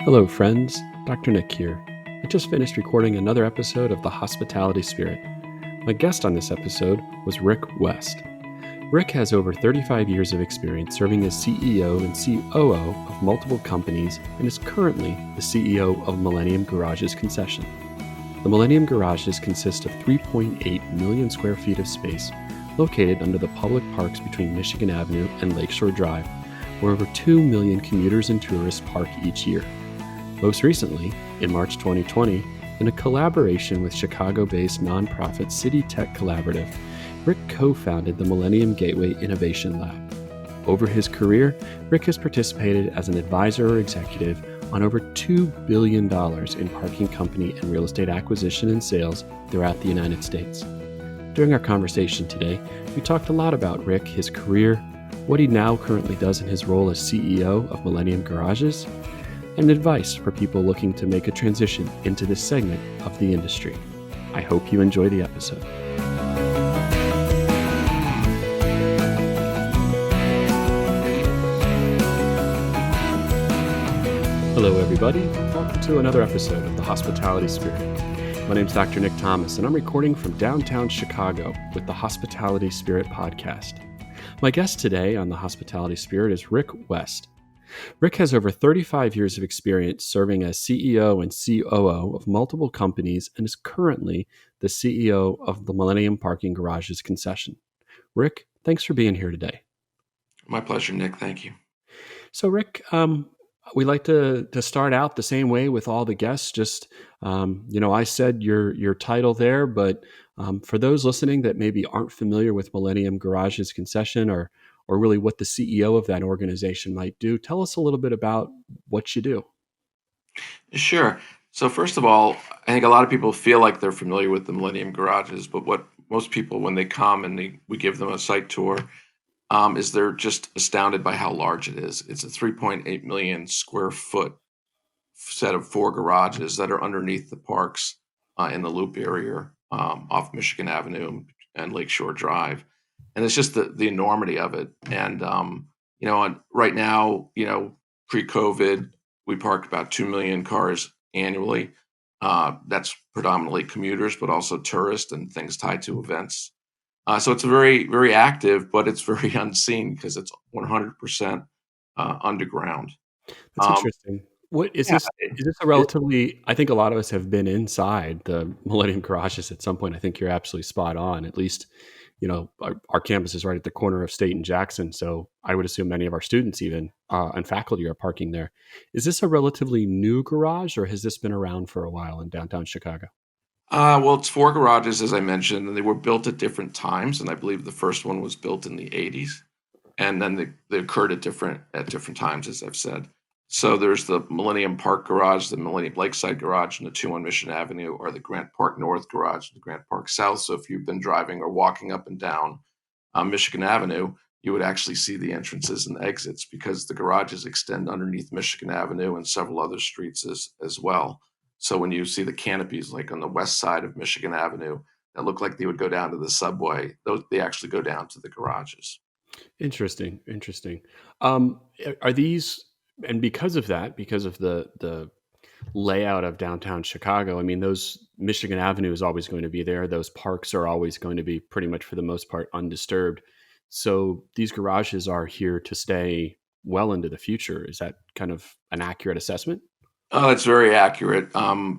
Hello, friends. Dr. Nick here. I just finished recording another episode of The Hospitality Spirit. My guest on this episode was Rick West. Rick has over 35 years of experience serving as CEO and COO of multiple companies and is currently the CEO of Millennium Garages Concession. The Millennium Garages consist of 3.8 million square feet of space located under the public parks between Michigan Avenue and Lakeshore Drive, where over 2 million commuters and tourists park each year. Most recently, in March 2020, in a collaboration with Chicago-based nonprofit City Tech Collaborative, Rick co-founded the Millennium Gateway Innovation Lab. Over his career, Rick has participated as an advisor or executive on over $2 billion in parking company and real estate acquisition and sales throughout the United States. During our conversation today, we talked a lot about Rick, his career, what he now currently does in his role as CEO of Millennium Garages, and advice for people looking to make a transition into this segment of the industry. I hope you enjoy the episode. Hello, everybody. Welcome to another episode of The Hospitality Spirit. My name is Dr. Nick Thomas, and I'm recording from downtown Chicago with the Hospitality Spirit podcast. My guest today on The Hospitality Spirit is Rick West. Rick has over 35 years of experience serving as CEO and COO of multiple companies and is currently the CEO of the Millennium Parking Garages Concession. Rick, thanks for being here today. My pleasure, Nick. Thank you. So, Rick, we like to start out the same way with all the guests. Just, I said your title there, but for those listening that maybe aren't familiar with Millennium Garages Concession or really what the CEO of that organization might do, tell us a little bit about what you do. Sure. So first of all, I think a lot of people feel like they're familiar with the Millennium Garages, but what most people, when they come and we give them a site tour, is they're just astounded by how large it is. It's a 3.8 million square foot set of 4 garages that are underneath the parks in the Loop area off Michigan Avenue and Lakeshore Drive. And it's just the enormity of it. And, right now, pre-COVID, we parked about 2 million cars annually. That's predominantly commuters, but also tourists and things tied to events. So it's very, very active, but it's very unseen because it's 100% underground. That's Um, interesting. What is yeah, this? Is this a relatively? I think a lot of us have been inside the Millennium Garages at some point. I think you're absolutely spot on. At least, our campus is right at the corner of State and Jackson, so I would assume many of our students, even and faculty, are parking there. Is this a relatively new garage, or has this been around for a while in downtown Chicago? well, it's 4 garages, as I mentioned, and they were built at different times. And I believe the first one was built in the 80s, and then they occurred at different times, as I've said. So there's the Millennium Park Garage, the Millennium Lakeside Garage, and the 2 on Mission Avenue, or the Grant Park North Garage, and the Grant Park South. So if you've been driving or walking up and down Michigan Avenue, you would actually see the entrances and exits because the garages extend underneath Michigan Avenue and several other streets as well. So when you see the canopies, like on the west side of Michigan Avenue, that look like they would go down to the subway, they actually go down to the garages. Interesting. Interesting. Are these, and because of that, because of the layout of downtown Chicago, I mean, those Michigan Avenue is always going to be there. Those parks are always going to be pretty much for the most part undisturbed. So these garages are here to stay well into the future. Is that kind of an accurate assessment? Oh, that's very accurate.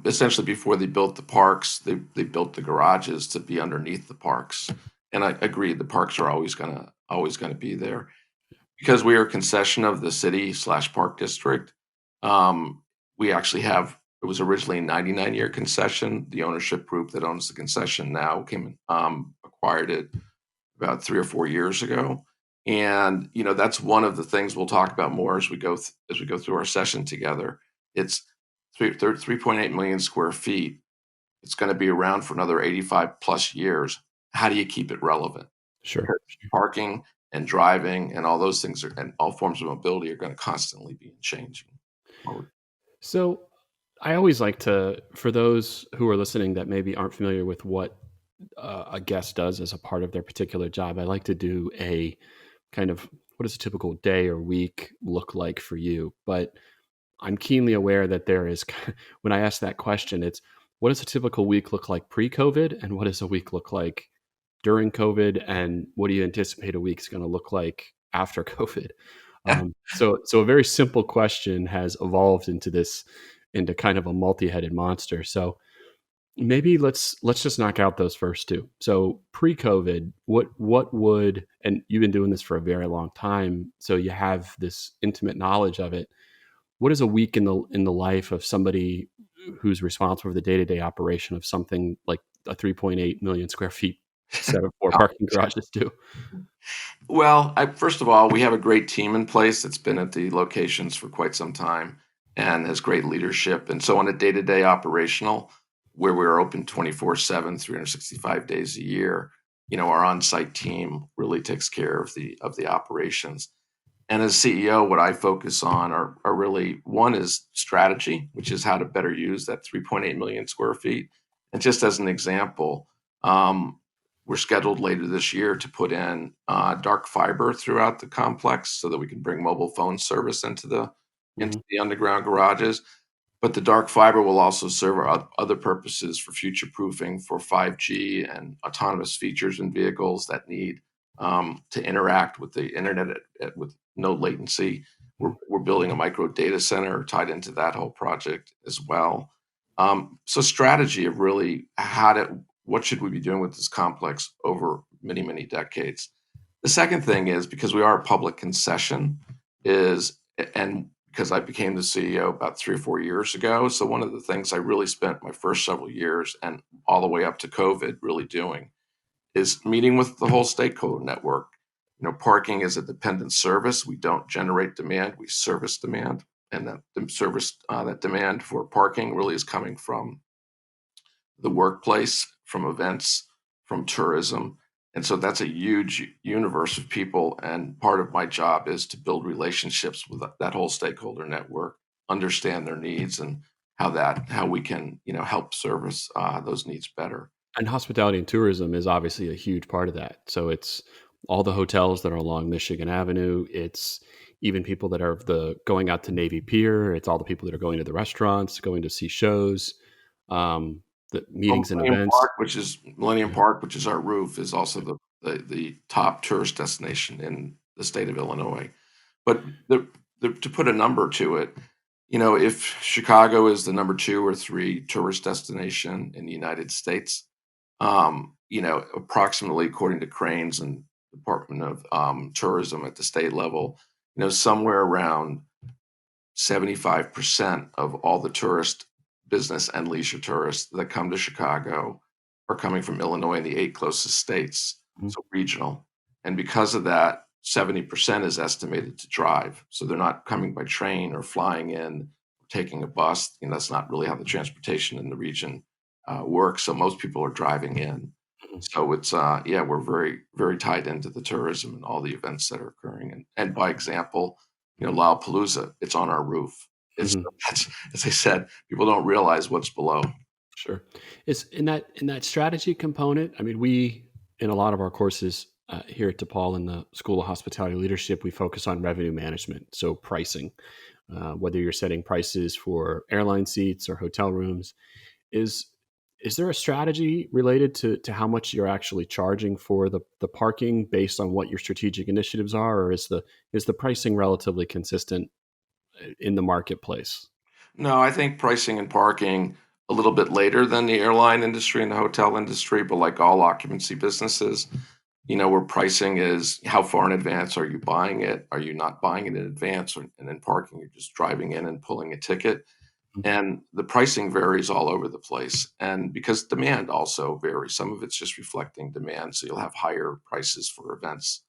Essentially, before they built the parks, they built the garages to be underneath the parks. And I agree, the parks are always gonna be there because we are a concession of the city slash park district. We actually have it was originally a 99-year concession. The ownership group that owns the concession now acquired it about 3 or 4 years ago. And that's one of the things we'll talk about more as we go through our session together. It's 3.8 million square feet. It's going to be around for another 85 plus years. How do you keep it relevant? Sure. Because parking and driving and all those things and all forms of mobility are going to constantly be changing. So I always like to, for those who are listening that maybe aren't familiar with what a guest does as a part of their particular job, I like to do a kind of what does a typical day or week look like for you? But I'm keenly aware that there is, when I ask that question, it's what does a typical week look like pre-COVID, and what does a week look like during COVID, and what do you anticipate a week's going to look like after COVID? So a very simple question has evolved into kind of a multi-headed monster. So maybe let's just knock out those first two. So pre-COVID, what would, and you've been doing this for a very long time, so you have this intimate knowledge of it. What is a week in the life of somebody who's responsible for the day-to-day operation of something like a 3.8 million square feet set of four parking garages do? Well, first of all, we have a great team in place that's been at the locations for quite some time and has great leadership. And so, on a day to day operational, where we're open 24/7, 365 days a year, our on site team really takes care of the operations. And as CEO, what I focus on are really one is strategy, which is how to better use that 3.8 million square feet. And just as an example, um, we're scheduled later this year to put in dark fiber throughout the complex so that we can bring mobile phone service into Mhm, the underground garages. But the dark fiber will also serve our other purposes for future proofing for 5G and autonomous features in vehicles that need to interact with the internet with no latency. We're, mhm, we're building a micro data center tied into that whole project as well. So strategy of really what should we be doing with this complex over many, many decades. The second thing is because we are a public concession and because I became the CEO about 3 or 4 years ago. So one of the things I really spent my first several years and all the way up to COVID really doing is meeting with the whole stakeholder network. Parking is a dependent service. We don't generate demand, we service demand. And that demand for parking really is coming from the workplace, from events, from tourism. And so that's a huge universe of people. And part of my job is to build relationships with that whole stakeholder network, understand their needs and how we can, help service those needs better. and hospitality and tourism is obviously a huge part of that. So it's all the hotels that are along Michigan Avenue. It's even people that are going out to Navy Pier. It's all the people that are going to the restaurants, going to see shows, the Well, meetings and events. Millennium Yeah. Park, which is our roof, is also the top tourist destination in the state of Illinois. But to put a number to it, if Chicago is the number 2 or 3 tourist destination in the United States, approximately according to Cranes and Department of Tourism at the state level, somewhere around 75% of all the tourist business and leisure tourists that come to Chicago are coming from Illinois and the 8 closest states, Mhm. so regional. And because of that, 70% is estimated to drive. So they're not coming by train or flying in, taking a bus. That's not really how the transportation in the region works. So most people are driving in. Mhm. So yeah, we're very, very tied into the tourism and all the events that are occurring. And by example, Lollapalooza, it's on our roof. It's Mhm. that's as I said, people don't realize what's below. Sure. Is in that strategy component. I mean, we in a lot of our courses here at DePaul in the School of Hospitality Leadership, we focus on revenue management, so pricing. Whether you're setting prices for airline seats or hotel rooms, is is there a strategy related to how much you're actually charging for the parking based on what your strategic initiatives are, or is the pricing relatively consistent in the marketplace? No, I think pricing and parking a little bit later than the airline industry and the hotel industry, but like all occupancy businesses, where pricing is how far in advance are you buying it? Are you not buying it in advance? And then parking, you're just driving in and pulling a ticket. And the pricing varies all over the place. And because demand also varies, some of it's just reflecting demand. So you'll have higher prices for events.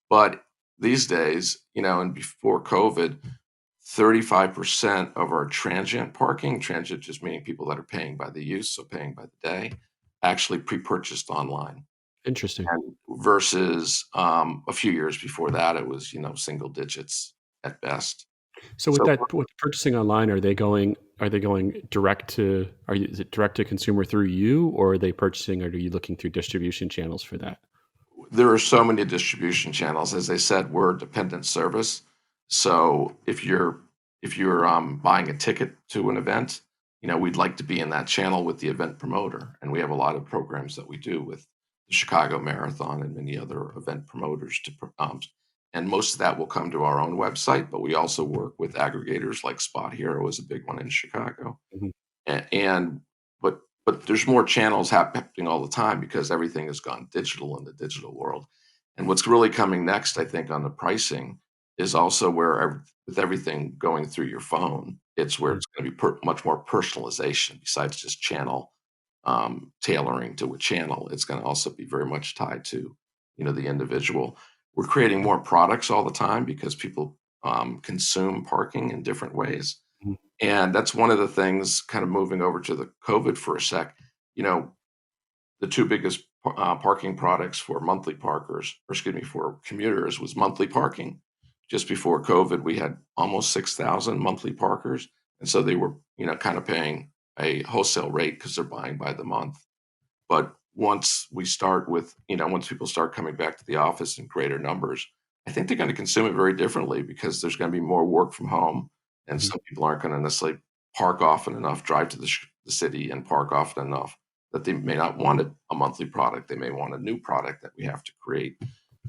But these days, and before COVID, 35% of our transient parking, transient just meaning people that are paying by the use, so paying by the day, actually pre-purchased online. Interesting. And versus a few years before that, it was, single digits at best. So So with purchasing online, are they going direct to is it direct to consumer through you, or are they purchasing, or are you looking through distribution channels for that? there are so many distribution channels. As I said, we're a dependent service. So if you're buying a ticket to an event, we'd like to be in that channel with the event promoter. And we have a lot of programs that we do with the Chicago Marathon and many other event promoters and most of that will come to our own website, but we also work with aggregators like Spot Hero is a big one in Chicago. Mhm. And but there's more channels happening all the time because everything has gone digital in the digital world. And what's really coming next, I think, on the pricing is also with everything going through your phone, it's where Mhm. it's going to be much more personalization besides just channel tailoring to a channel. It's going to also be very much tied to the individual. We're creating more products all the time because people consume parking in different ways, Mhm. and that's one of the things kind of moving over to the COVID for a sec. You know, the two biggest parking products for monthly parkers, or excuse me, for commuters was monthly parking. Just before COVID, we had almost 6,000 monthly parkers. And so they were, kind of paying a wholesale rate because they're buying by the month. But once people start coming back to the office in greater numbers, I think they're going to consume it very differently because there's going to be more work from home, and Mhm. some people aren't going to necessarily park often enough, drive to the city and park often enough that they may not want a monthly product. They may want a new product that we have to create.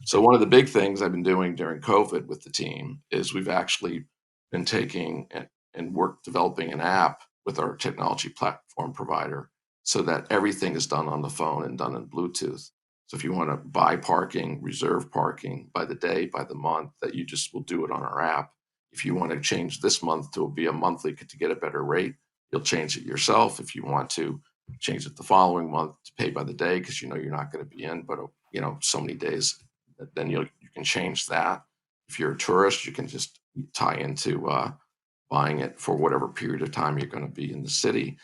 So one of the big things I've been doing during COVID with the team is we've actually been taking and work developing an app with our technology platform provider so that everything is done on the phone and done in Bluetooth. So if you want to buy parking, reserve parking by the day, by the month, that you just will do it on our app. If you want to change this month to be a monthly to get a better rate, you'll change it yourself. If you want to change it the following month to pay by the day because you're not going to be in, but so many days, then you can change that. If you're a tourist, you can just tie into buying it for whatever period of time you're going to be in the city.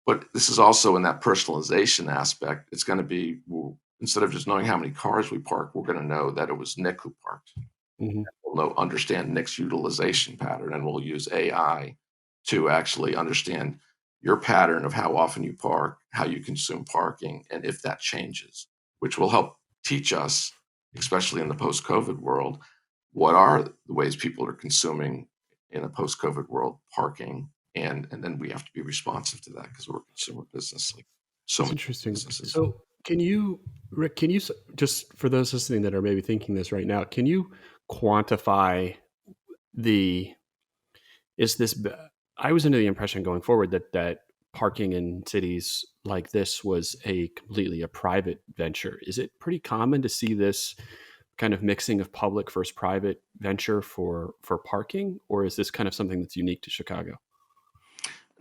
But this is also in that personalization aspect. It's going to be instead of just knowing how many cars we park, we're going to know that it was Nick who parked. Mhm. We'll understand Nick's utilization pattern, and we'll use AI to actually understand your pattern of how often you park, how you consume parking, and if that changes, which will help teach us, especially in the post-COVID world, what are the ways people are consuming in a post-COVID world parking, and then we have to be responsive to that because we're a consumer business, like so That's many interesting. businesses. So, Rick, just for those listening that are maybe thinking this right now, can you quantify the, is this, I was under the impression going forward that parking in cities like this was a private venture. Is it pretty common to see this kind of mixing of public versus private venture for parking, or is this kind of something that's unique to Chicago?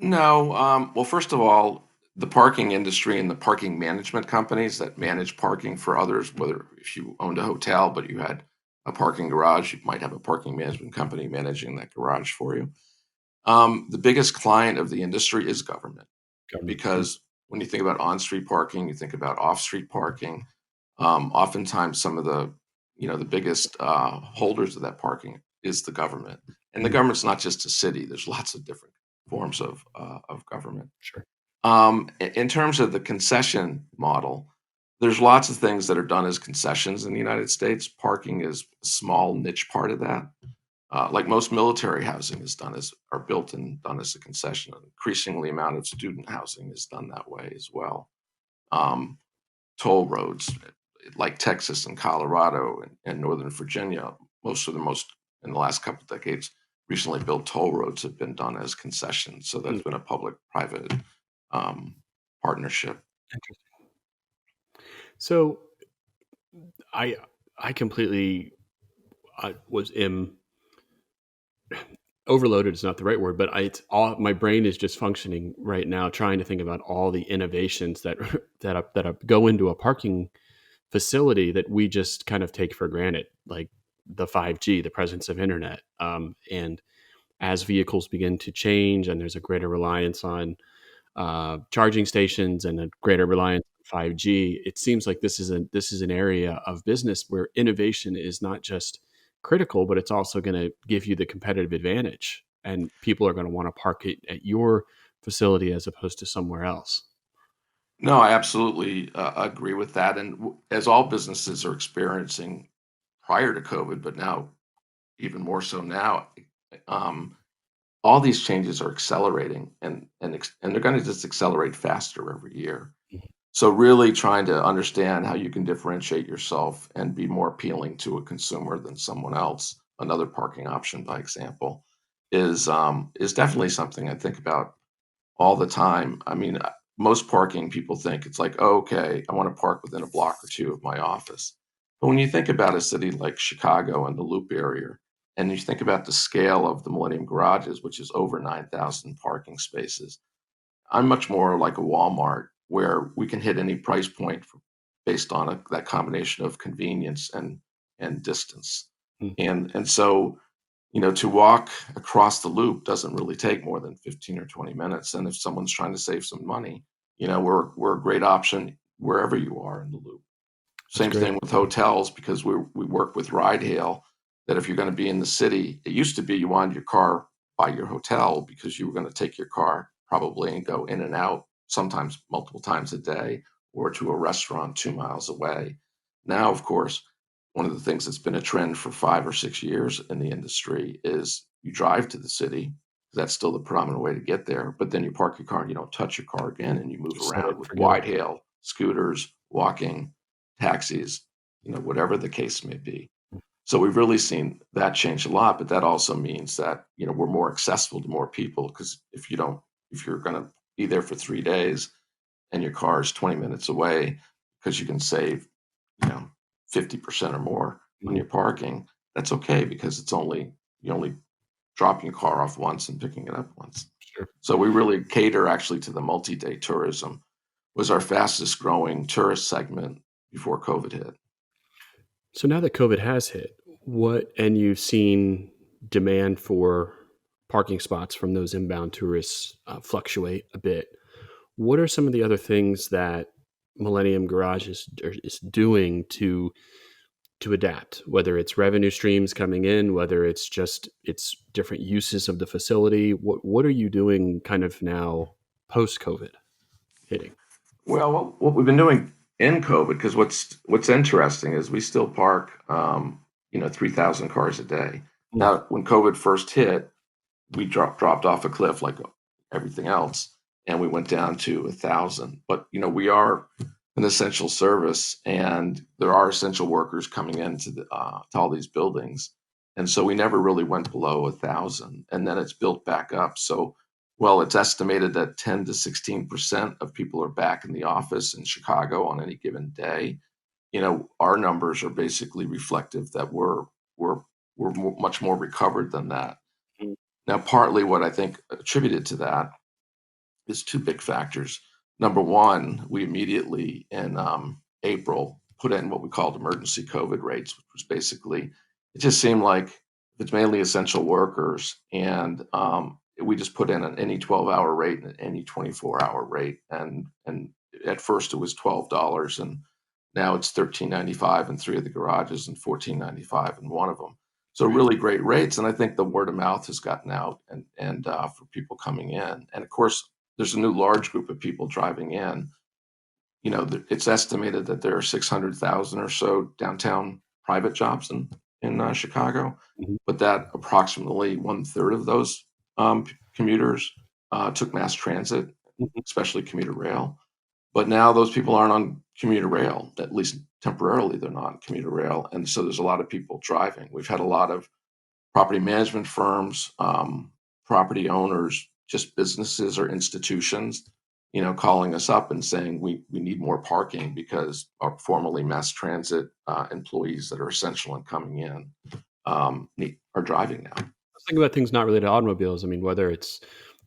No, well, first of all, the parking industry and the parking management companies that manage parking for others, whether if you owned a hotel but you had a parking garage, you might have a parking management company managing that garage for you. The biggest client of the industry is government Government. Mm. because when you think about on-street parking, you think about off-street parking. Oftentimes, some of the biggest holders of that parking is the government, and the Mhm. government's not just a city. There's lots of different forms of government. Sure. In terms of the concession model, there's lots of things that are done as concessions in the United States. Parking is a small niche part of that. Like most military housing is done as are built and done as a concession. An increasingly amount of student housing is done that way as well. Um, Toll roads, like Texas and Colorado and Northern Virginia, most in the last couple of decades, recently built toll roads have been done as concessions. So Mm. that's been a public-private um, partnership. Interesting. So I I completely was am overloaded is not the right word, but it's all my brain is just functioning right now, trying to think about all the innovations that go into a parking facility that we just kind of take for granted, like the 5G, the presence of internet, and as vehicles begin to change, and there's a greater reliance on charging stations and a greater reliance on 5G, it seems like this is an area of business where innovation is not just critical, but it's also going to give you the competitive advantage, and people are going to want to park it at your facility as opposed to somewhere else. No, I absolutely agree with that. And as all businesses are experiencing prior to COVID, but now even more so now, um, all these changes are accelerating, and they're going to just accelerate faster every year. Mhm. So really trying to understand how you can differentiate yourself and be more appealing to a consumer than someone else, another parking option, by example, is definitely something I think about all the time. I mean, most parking people think it's like, oh, okay, I want to park within a block or two of my office. But when you think about a city like Chicago and the Loop area, and you think about the scale of the Millennium Garages, which is over 9,000 parking spaces, I'm much more like a Walmart where we can hit any price point based on that combination of convenience and distance. Mm. And so to walk across the loop doesn't really take more than 15 or 20 minutes. And if someone's trying to save some money, we're a great option wherever you are in the loop. That's Same great. thing with hotels because we work with ride hail. That if you're going to be in the city, it used to be you wanted your car by your hotel because you were going to take your car probably and go in and out sometimes multiple times a day or to a restaurant 2 miles away. Now, of course, one of the things that's been a trend for 5 or 6 years in the industry is you drive to the city. That's still the predominant way to get there. But then you park your car and you don't touch your car again and you move Just set it around and with forget it. wide hail, scooters, walking, taxis, whatever the case may be. So we've really seen that change a lot, but that also means that, we're more accessible to more people because if you're going to be there for 3 days and your car is 20 minutes away because you can save, you know, 50% or more on Mhm. your parking, that's okay because you only dropping your car off once and picking it up once. Sure. So we really cater actually to the multi-day tourism was our fastest growing tourist segment before COVID hit. So now that COVID has hit, and you've seen demand for parking spots from those inbound tourists fluctuate a bit, what are some of the other things that Millennium Garage is doing to adapt? Whether it's revenue streams coming in, whether it's different uses of the facility. What are you doing kind of now post COVID hitting? Well, what we've been doing in COVID, because what's interesting is we still park, 3,000 cars a day. Mm. Now, when COVID first hit, we dropped off a cliff like everything else, and we went down to 1,000. But we are an essential service, and there are essential workers coming into to all these buildings, and so we never really went below 1,000, and then it's built back up. So, well, it's estimated that 10 to 16% of people are back in the office in Chicago on any given day. Our numbers are basically reflective that we're much more recovered than that. Mm. Now, partly what I think attributed to that is two big factors. Number one, we immediately in April put in what we called emergency COVID rates, which was basically it just seemed like it's mainly essential workers, and we just put in an any 12-hour rate and any 24-hour rate, and at first it was $12, and now it's 13.95 in three of the garages and 14.95 in one of them. So Right. really great rates, and I think the word of mouth has gotten out and for people coming in, and of course there's a new large group of people driving in. It's estimated that there are 600,000 or so downtown private jobs in Chicago, Mhm. but that approximately one third of those commuters took mass transit, Mhm. especially commuter rail. But now those people aren't on commuter rail, at least temporarily, they're not on commuter rail. And so there's a lot of people driving. We've had a lot of property management firms, property owners, just businesses or institutions, calling us up and saying we need more parking because our formerly mass transit employees that are essential in coming in are driving now. Let's think about things not related to automobiles. I mean, whether it's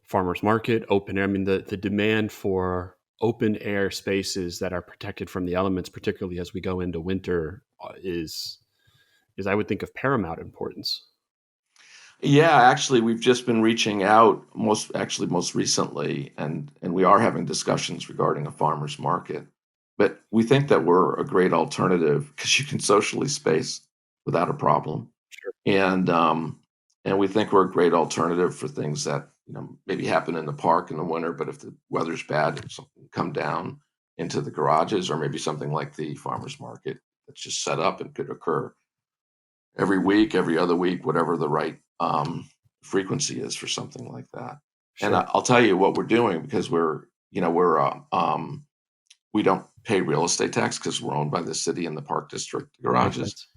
farmers market, open air. I mean, the demand for open air spaces that are protected from the elements, particularly as we go into winter, is I would think of paramount importance. Yeah, actually, we've just been reaching out most recently, and we are having discussions regarding a farmer's market. But we think that we're a great alternative because you can socially space without a problem, Sure. and we think we're a great alternative for things that maybe happen in the park in the winter. But if the weather's bad, something come down into the garages, or maybe something like the farmer's market that's just set up and could occur every week, every other week, whatever the right frequency is for something like that. And Sure. I'll tell you what we're doing because we don't pay real estate tax because we're owned by the city and the park district Makes garages. sense.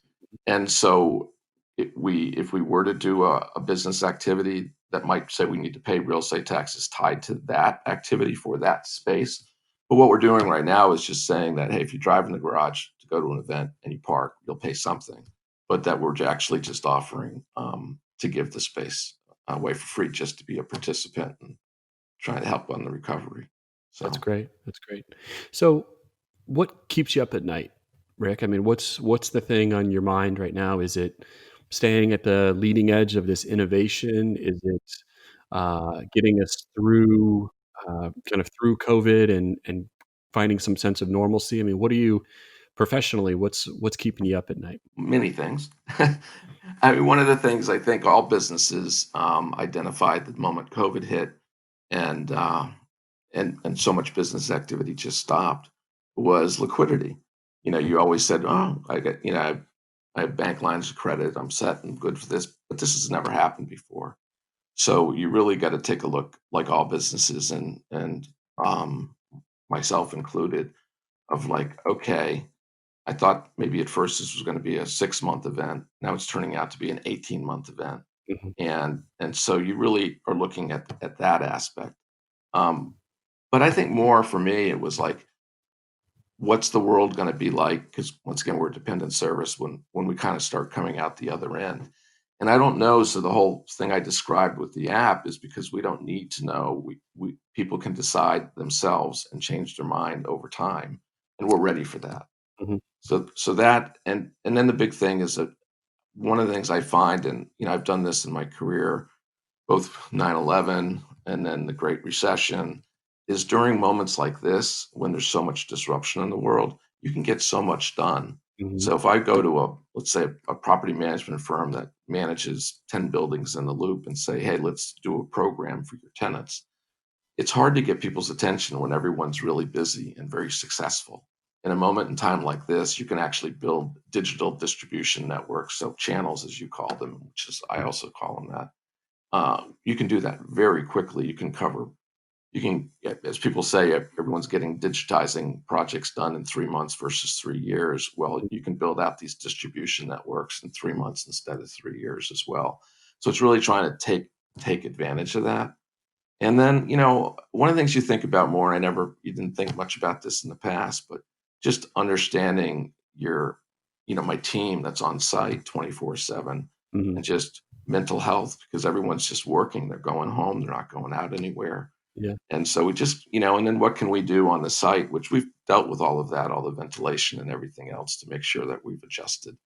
And so if we were to do a business activity that might say we need to pay real estate taxes tied to that activity for that space. But what we're doing right now is just saying that, hey, if you drive in the garage to go to an event and you park, you'll pay something. But that we're actually just offering to give the space away for free just to be a participant and trying to help on the recovery. That's So great. That's great. So, what keeps you up at night, Rick? I mean, what's the thing on your mind right now? Is it staying at the leading edge of this innovation? Is it getting us through kind of through COVID and finding some sense of normalcy? I mean, what are you professionally? What's keeping you up at night? many things. I mean, one of the things I think all businesses identified the moment COVID hit and and so much business activity just stopped was liquidity. Mhm. You always said, "Oh, I get, I have bank lines of credit. I'm set and good for this," but this has never happened before. So you really got to take a look, like all businesses, and um, myself included, of like, okay, I thought maybe at first this was going to be a 6-month event. Now it's turning out to be an 18-month event, Mhm. and so you really are looking at that aspect. Um, but I think more for me, it was like, what's the world going to be like? Because once again, we're a dependent service when we kind of start coming out the other end. And I don't know. So the whole thing I described with the app is because we don't need to know. We people can decide themselves and change their mind over time, and we're ready for that. Mhm. So that and then the big thing is that one of the things I find, and I've done this in my career, both 9/11 and then the Great Recession, is during moments like this, when there's so much disruption in the world, you can get so much done. Mhm. So if I go to let's say, a property management firm that manages 10 buildings in the loop and say, hey, let's do a program for your tenants, it's hard to get people's attention when everyone's really busy and very successful. In a moment in time like this, you can actually build digital distribution networks, so channels, as you call them, which is I also call them that. You can do that very quickly. You can, as people say, everyone's getting digitizing projects done in 3 months versus 3 years. Well, you can build out these distribution networks in 3 months instead of 3 years as well. So it's really trying to take advantage of that. And then, one of the things you think about more, and you didn't think much about this in the past, but just understanding my team that's on site 24/7 Mhm. and just mental health because everyone's just working. They're going home, they're not going out anywhere. Yeah. And so we just, and then what can we do on the site, which we've dealt with all of that, all the ventilation and everything else to make sure that we've adjusted.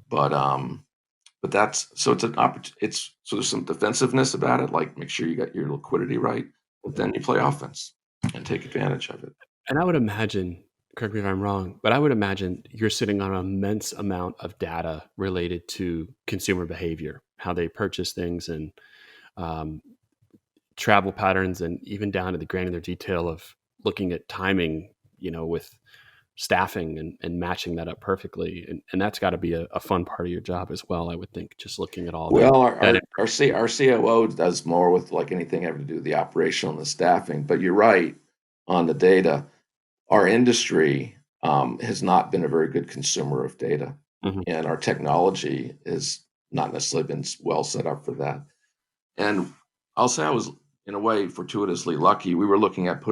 But that's so it's an it's so there's some defensiveness about it, like make sure you got your liquidity right, but Mhm. then you play offense and take advantage of it. And I would imagine, correct me if I'm wrong, but I would imagine you're sitting on an immense amount of data related to consumer behavior, how they purchase things and um, travel patterns, and even down to the granular detail of looking at timing, with staffing and matching that up perfectly. And that's got to be a fun part of your job as well, I would think, just looking at all that, Well, that our COO does more with like anything having to do with the operational and the staffing, but you're right on the data. Our industry has not been a very good consumer of data, information. and our technology is not necessarily been well set up for that. And I'll say I was, in a way, fortuitously lucky. We were looking at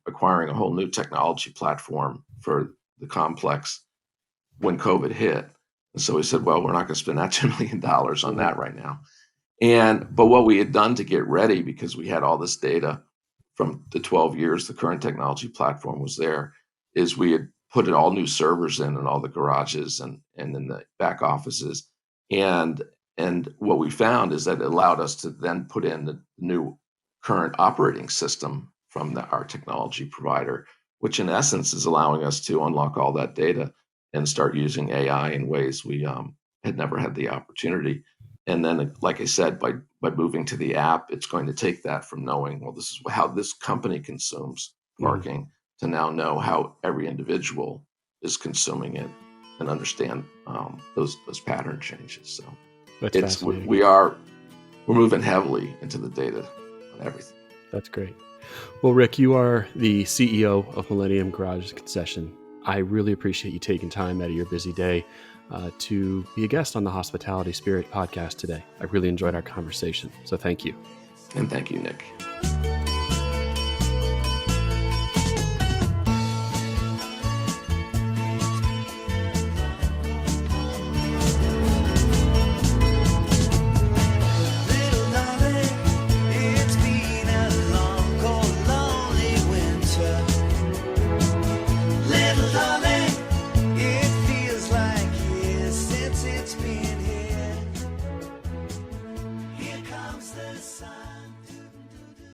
acquiring a whole new technology platform for the complex when COVID hit. And so we said, well, we're not going to spend that $2 million on Mhm. that right now. But what we had done to get ready, because we had all this data from the 12 years the current technology platform was there, is we had put all new servers in all the garages and in the back offices. And what we found is that it allowed us to then put in the new current operating system from our technology provider, which in essence is allowing us to unlock all that data and start using AI in ways we had never had the opportunity. And then, like I said, by moving to the app, it's going to take that from knowing, well, this is how this company consumes Mhm. parking, to now know how every individual is consuming it and understand those pattern changes. So That's it's fascinating. we are we're moving heavily into the data on everything. That's great. Well, Rick, you are the CEO of Millennium Garages Concession. I really appreciate you taking time out of your busy day to be a guest on the Hospitality Spirit podcast today. I really enjoyed our conversation, so thank you. And thank you, Nick.